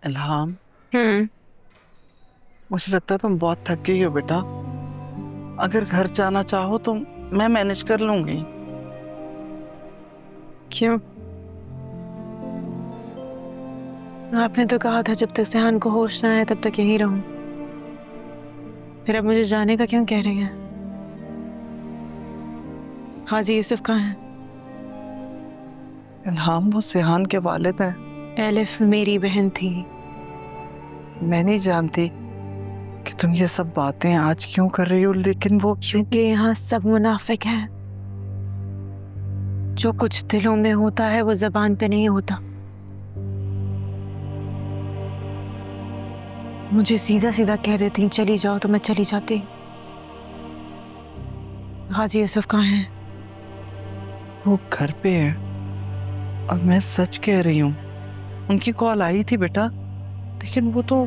इल्हाम, हम्म। मुझे लगता है तुम बहुत थक गई हो बेटा। अगर घर जाना चाहो तो मैं मैनेज कर लूंगी। क्यों? आपने तो कहा था जब तक सेहान को होश ना आए तब तक यहीं रहूं। फिर अब मुझे जाने का क्यों कह रही हैं? हाजी यूसुफ कहाँ हैं? इल्हाम, वो सेहान के वालिद हैं। एलिफ मेरी बहन थी। मैं नहीं जानती कि तुम ये सब बातें आज क्यों कर रही हो, लेकिन वो क्योंकि यहाँ सब मुनाफिक हैं। जो कुछ दिलों में होता है वो जबान पे नहीं होता। मुझे सीधा सीधा कह देती चली जाओ तो मैं चली जाती। गाजी यूसुफ कहाँ हैं? वो घर पे है और मैं सच कह रही हूँ। उनकी कॉल आई थी बेटा, लेकिन वो तो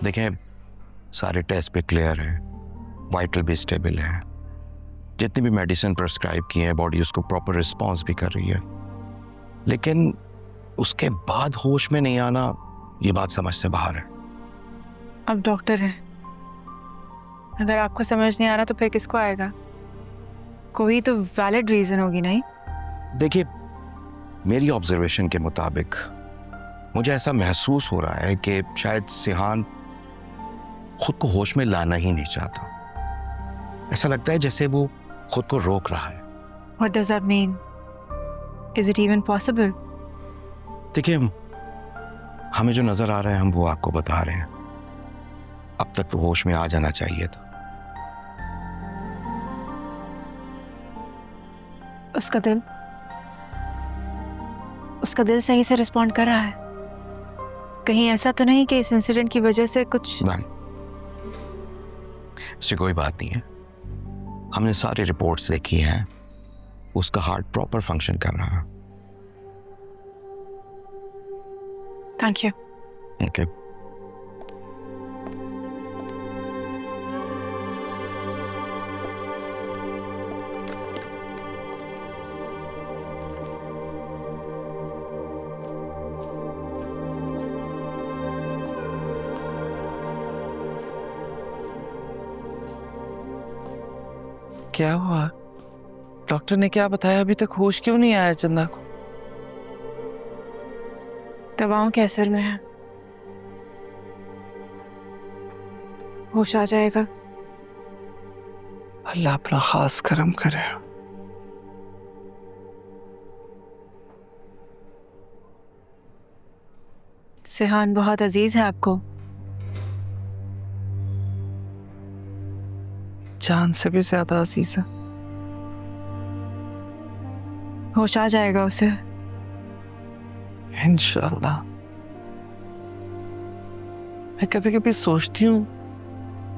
देखें, सारे टेस्ट पे क्लियर है, वाइटल भी स्टेबल है, जितनी भी मेडिसिन प्रिस्क्राइब की है बॉडी उसको प्रॉपर रिस्पॉन्स भी कर रही है, लेकिन उसके बाद होश में नहीं आना ये बात समझ से बाहर है। अब डॉक्टर है, अगर आपको समझ नहीं आ रहा तो फिर किसको आएगा? कोई तो वैलिड रीजन होगी नहीं? देखिए, मेरी ऑब्जर्वेशन के मुताबिक मुझे ऐसा महसूस हो रहा है कि शायद सेहान खुद को होश में लाना ही नहीं चाहता। ऐसा लगता है जैसे वो खुद को रोक रहा है। What does that mean? Is it even possible? देखिए, हमें जो नजर आ रहा है हम वो आपको बता रहे हैं। अब तक तो होश में आ जाना चाहिए था। उसका दिल सही से रिस्पॉन्ड कर रहा है? कहीं ऐसा तो नहीं कि इस इंसिडेंट की वजह से कुछ? नहीं, इससे कोई बात नहीं है। हमने सारी रिपोर्ट्स देखी हैं, उसका हार्ट प्रॉपर फंक्शन कर रहा है। Thank you. ओके। क्या हुआ? डॉक्टर ने क्या बताया? अभी तक होश क्यों नहीं आया चंदा को? दवाओं के असर में है, होश आ जाएगा। अल्लाह अपना खास करम करे। सेहान बहुत अजीज है आपको? जान से भी ज्यादा अजीज है। होश आ जाएगा उसे इंशाल्लाह। मैं कभी कभी सोचती हूँ,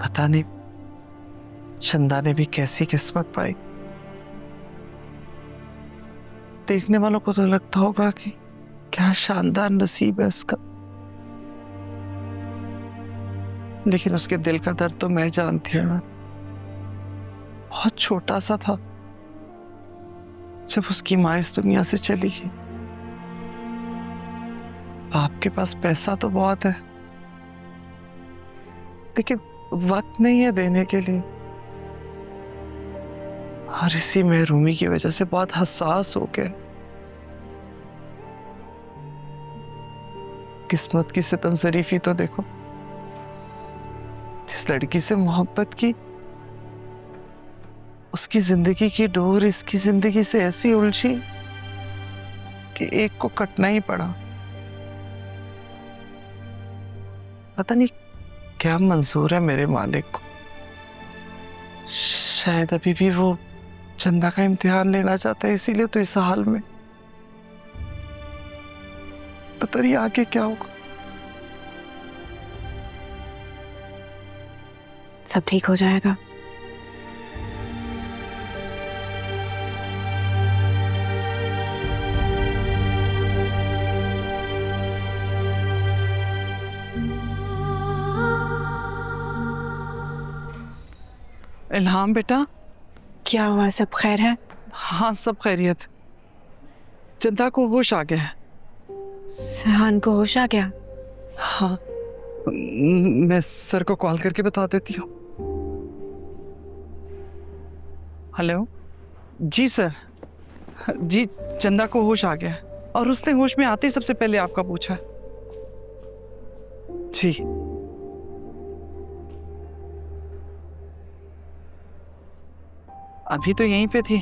पता नहीं चंदा ने भी कैसी किस्मत पाई। देखने वालों को तो लगता होगा कि क्या शानदार नसीब है उसका, लेकिन उसके दिल का दर्द तो मैं जानती हूँ। बहुत छोटा सा था जब उसकी माँ इस दुनिया से चली गई। आपके पास पैसा तो बहुत है, लेकिन वक्त नहीं है देने के लिए। और इसी महरूमी की वजह से बहुत हसास हो गए। किस्मत की सितम शरीफी तो देखो, जिस लड़की से मोहब्बत की उसकी जिंदगी की डोर इसकी जिंदगी से ऐसी उलझी कि एक को कटना ही पड़ा। पता नहीं क्या मंजूर है मेरे मालिक को। शायद अभी भी वो चंदा का इम्तिहान लेना चाहता है, इसीलिए तो इस हाल में। पता नहीं आगे क्या होगा। सब ठीक हो जाएगा। इल्हाम बेटा, क्या हुआ, सब खैर है? हाँ सब खैरियत। चंदा को होश आ गया है। सहान को होश आ गया? हाँ, मैं सर को कॉल करके बता देती हूँ। हेलो जी सर। जी, चंदा को होश आ गया है और उसने होश में आते ही सबसे पहले आपका पूछा। जी अभी तो यहीं पे थी।